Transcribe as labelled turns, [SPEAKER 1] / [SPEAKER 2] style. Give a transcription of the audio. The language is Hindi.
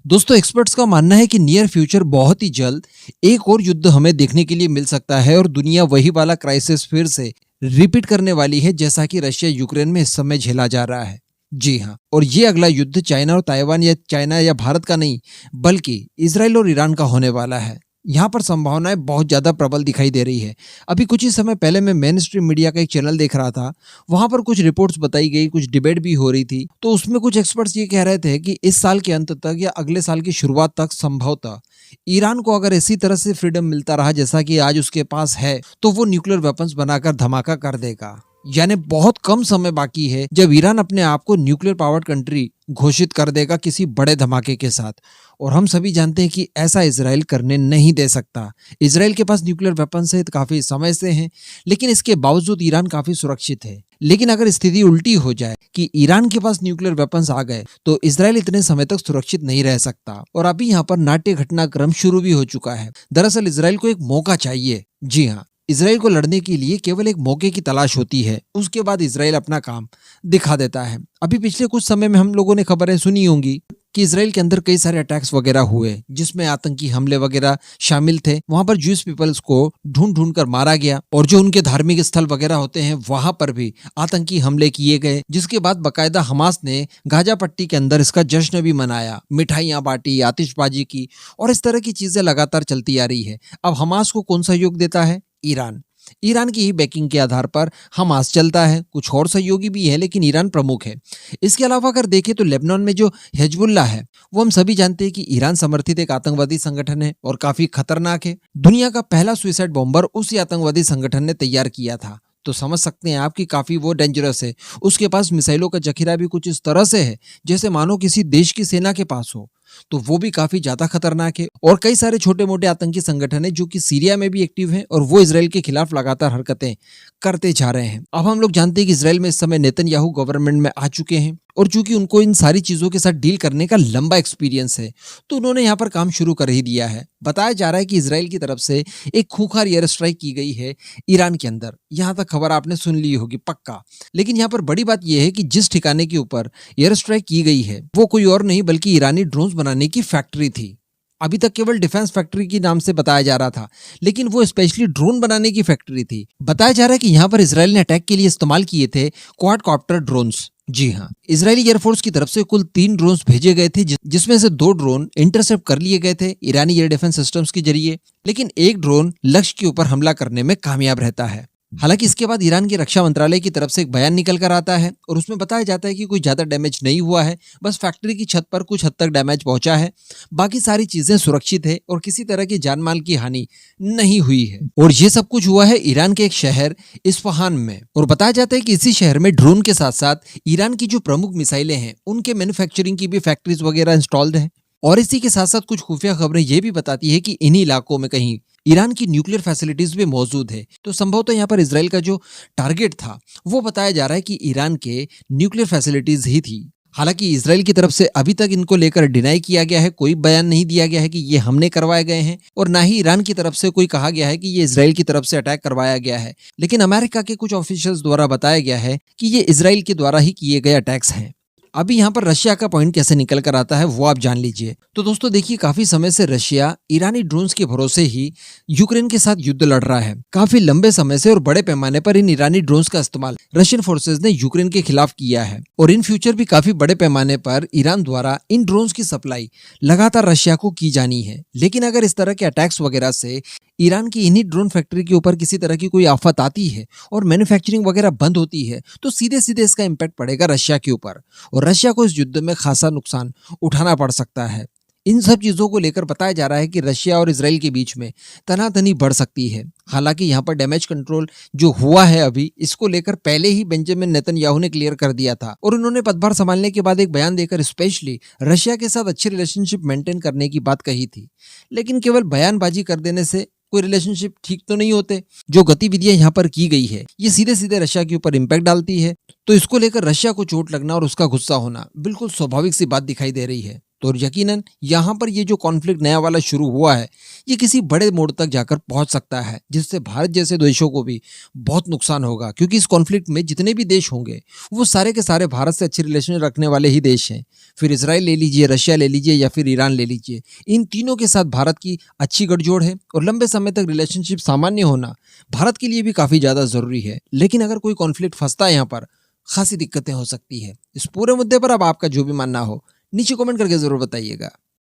[SPEAKER 1] दोस्तों एक्सपर्ट्स का मानना है कि नियर फ्यूचर बहुत ही जल्द एक और युद्ध हमें देखने के लिए मिल सकता है और दुनिया वही वाला क्राइसिस फिर से रिपीट करने वाली है जैसा कि रशिया यूक्रेन में इस समय झेला जा रहा है। जी हाँ, और ये अगला युद्ध चाइना और ताइवान या चाइना या भारत का नहीं बल्कि इसराइल और ईरान का होने वाला है। यहाँ पर संभावनाएं बहुत ज्यादा प्रबल दिखाई दे रही है। अभी कुछ ही समय पहले मैं मेन स्ट्रीम मीडिया का एक चैनल देख रहा था, वहां पर कुछ रिपोर्ट्स बताई गई, कुछ डिबेट भी हो रही थी। तो उसमें कुछ एक्सपर्ट्स ये कह रहे थे कि इस साल के अंत तक या अगले साल की शुरुआत तक संभवतः ईरान को अगर इसी तरह से फ्रीडम मिलता रहा जैसा कि आज उसके पास है, तो वो न्यूक्लियर वेपन्स बनाकर धमाका कर देगा। यानी बहुत कम समय बाकी है जब ईरान अपने आप को न्यूक्लियर पावर्ड कंट्री घोषित कर देगा किसी बड़े धमाके के साथ। और हम सभी जानते हैं कि ऐसा इजराइल करने नहीं दे सकता। इजराइल के पास न्यूक्लियर वेपन्स है काफी समय से हैं, लेकिन इसके बावजूद ईरान काफी सुरक्षित है। लेकिन अगर स्थिति उल्टी हो जाए कि ईरान के पास न्यूक्लियर वेपन्स आ गए तो इजराइल इतने समय तक सुरक्षित नहीं रह सकता। और अभी यहाँ पर नाट्य घटनाक्रम शुरू भी हो चुका है। दरअसल इजराइल को एक मौका चाहिए। जी हाँ, इजराइल को लड़ने के लिए केवल एक मौके की तलाश होती है, उसके बाद इजराइल अपना काम दिखा देता है। अभी पिछले कुछ समय में हम लोगों ने खबरें सुनी होंगी कि इजराइल के अंदर कई सारे अटैक्स वगैरह हुए जिसमें आतंकी हमले वगैरह शामिल थे। वहां पर ज्यूस पीपल्स को ढूंढ ढूंढ कर मारा गया और जो उनके धार्मिक स्थल वगैरह होते हैं वहां पर भी आतंकी हमले किए गए, जिसके बाद बकायदा हमास ने गाजा पट्टी के अंदर इसका जश्न भी मनाया, मिठाइयां बांटी, आतिशबाजी की और इस तरह की चीजें लगातार चलती आ रही है। अब हमास को कौन सहयोग देता है? ईरान। ईरान की ही बैकिंग के आधार पर हमास चलता है। कुछ और सहयोगी भी है लेकिन ईरान प्रमुख है। इसके अलावा अगर देखें तो लेबनान में जो हिजबुल्लाह है वो हम सभी जानते हैं कि ईरान समर्थित एक आतंकवादी संगठन है और काफी खतरनाक है। दुनिया का पहला सुइसाइड बॉम्बर उसी आतंकवादी संगठन ने तैयार किया था। तो समझ सकते हैं आप कि काफी वो डेंजरस है। उसके पास मिसाइलों का जखीरा भी कुछ इस तरह से है जैसे मानो किसी देश की सेना के पास हो। तो वो भी काफी ज्यादा खतरनाक है। और कई सारे छोटे मोटे आतंकी संगठन है जो कि सीरिया में भी एक्टिव हैं और वो इसराइल के खिलाफ लगातार हरकतें करते जा रहे हैं। अब हम लोग जानते हैं कि इसराइल में इस समय नेतन्याहू गवर्नमेंट में आ चुके हैं और चूंकि उनको इन सारी चीजों के साथ डील करने का लंबा एक्सपीरियंस है तो उन्होंने यहाँ पर काम शुरू कर ही दिया है। बताया जा रहा है कि इसराइल की तरफ से एक खूंखार एयर स्ट्राइक की गई है ईरान के अंदर। यहाँ तक खबर आपने सुन ली होगी पक्का। लेकिन यहाँ पर बड़ी बात यह है कि जिस ठिकाने के ऊपर एयर स्ट्राइक की गई है वो कोई और नहीं बल्कि ईरानी ड्रोन्स बनाने की फैक्ट्री थी। अभी तक केवल डिफेंस फैक्ट्री के नाम से बताया जा रहा था, लेकिन वो स्पेशली ड्रोन बनाने की फैक्ट्री थी। बताया जा रहा है कि यहाँ पर इसराइल ने अटैक के लिए इस्तेमाल किए थे क्वाडकॉप्टर ड्रोन्स। जी हाँ, इजरायली एयरफोर्स की तरफ से कुल 3 ड्रोन्स भेजे गए थे जिसमें से 2 ड्रोन इंटरसेप्ट कर लिए गए थे ईरानी एयर डिफेंस सिस्टम्स के जरिए, लेकिन एक ड्रोन लक्ष्य के ऊपर हमला करने में कामयाब रहता है। हालांकि इसके बाद ईरान की रक्षा मंत्रालय की तरफ से एक बयान निकल कर आता है और उसमें बताया जाता है कि कोई ज्यादा डैमेज नहीं हुआ है, बस फैक्ट्री की छत पर कुछ हद तक डैमेज पहुंचा है, बाकी सारी चीजें सुरक्षित है और किसी तरह की जान माल की हानि नहीं हुई है। और ये सब कुछ हुआ है ईरान के एक शहर इस्फहान में। और बताया जाता है कि इसी शहर में ड्रोन के साथ साथ ईरान की जो प्रमुख मिसाइलें हैं उनके मैन्युफैक्चरिंग की भी फैक्ट्रीज वगैरह इंस्टॉल्ड है। और इसी के साथ साथ कुछ खुफिया खबरें ये भी बताती है कि इन्हीं इलाकों में कहीं ईरान की न्यूक्लियर फैसिलिटीज भी मौजूद है। तो संभवतः यहाँ पर इसराइल का जो टारगेट था वो बताया जा रहा है कि ईरान के न्यूक्लियर फैसिलिटीज ही थी। हालांकि इसराइल की तरफ से अभी तक इनको लेकर डिनाई किया गया है, कोई बयान नहीं दिया गया है कि ये हमने करवाए गए हैं और ना ही ईरान की तरफ से कोई कहा गया है कि ये इसराइल की तरफ से अटैक करवाया गया है। लेकिन अमेरिका के कुछ ऑफिशियल्स द्वारा बताया गया है कि ये इसराइल के द्वारा ही किए गए अटैक्स हैं। अभी यहाँ पर रशिया का पॉइंट कैसे निकल कर आता है वो आप जान लीजिए। तो दोस्तों देखिए, काफी समय से रशिया ईरानी ड्रोन्स के भरोसे ही यूक्रेन के साथ युद्ध लड़ रहा है। काफी लंबे समय से और बड़े पैमाने पर इन ईरानी ड्रोन्स का इस्तेमाल रशियन फोर्सेस ने यूक्रेन के खिलाफ किया है और इन फ्यूचर भी काफी बड़े पैमाने पर ईरान द्वारा इन ड्रोन्स की सप्लाई लगातार रशिया को की जानी है। लेकिन अगर इस तरह के अटैक्स वगैरह से ईरान की इन्हीं ड्रोन फैक्ट्री के ऊपर किसी तरह की कोई आफत आती है और मैन्युफैक्चरिंग वगैरह बंद होती है तो सीधे सीधे इसका इम्पैक्ट पड़ेगा रशिया के ऊपर और रशिया को इस युद्ध में खासा नुकसान उठाना पड़ सकता है। इन सब चीजों को लेकर बताया जा रहा है कि रशिया और इसराइल के बीच में तनातनी बढ़ सकती है। हालांकि यहाँ पर डैमेज कंट्रोल जो हुआ है अभी, इसको लेकर पहले ही बेंजामिन नेतन्याहू ने क्लियर कर दिया था और उन्होंने पदभार संभालने के बाद एक बयान देकर स्पेशली रशिया के साथ अच्छी रिलेशनशिप मेंटेन करने की बात कही थी। लेकिन केवल बयानबाजी कर देने से कोई रिलेशनशिप ठीक तो नहीं होते। जो गतिविधियां यहाँ पर की गई है ये सीधे सीधे रशिया के ऊपर इम्पैक्ट डालती है, तो इसको लेकर रशिया को चोट लगना और उसका गुस्सा होना बिल्कुल स्वाभाविक सी बात दिखाई दे रही है। तो यकीनन यहाँ पर ये जो कॉन्फ्लिक्ट नया वाला शुरू हुआ है, ये किसी बड़े मोड़ तक जाकर पहुंच सकता है, जिससे भारत जैसे देशों को भी बहुत नुकसान होगा। क्योंकि इस कॉन्फ्लिक्ट में जितने भी देश होंगे, वो सारे के सारे भारत से अच्छे रिलेशन रखने वाले ही देश हैं। फिर इसराइल ले लीजिए, रशिया ले लीजिए या फिर ईरान ले लीजिए, इन तीनों के साथ भारत की अच्छी गठजोड़ है और लंबे समय तक रिलेशनशिप सामान्य होना भारत के लिए भी काफ़ी ज़्यादा ज़रूरी है। लेकिन अगर कोई कॉन्फ्लिक्ट फंसता है यहाँ पर, खासी दिक्कतें हो सकती है। इस पूरे मुद्दे पर अब आपका जो भी मानना हो, नीचे कमेंट करके ज़रूर बताइएगा।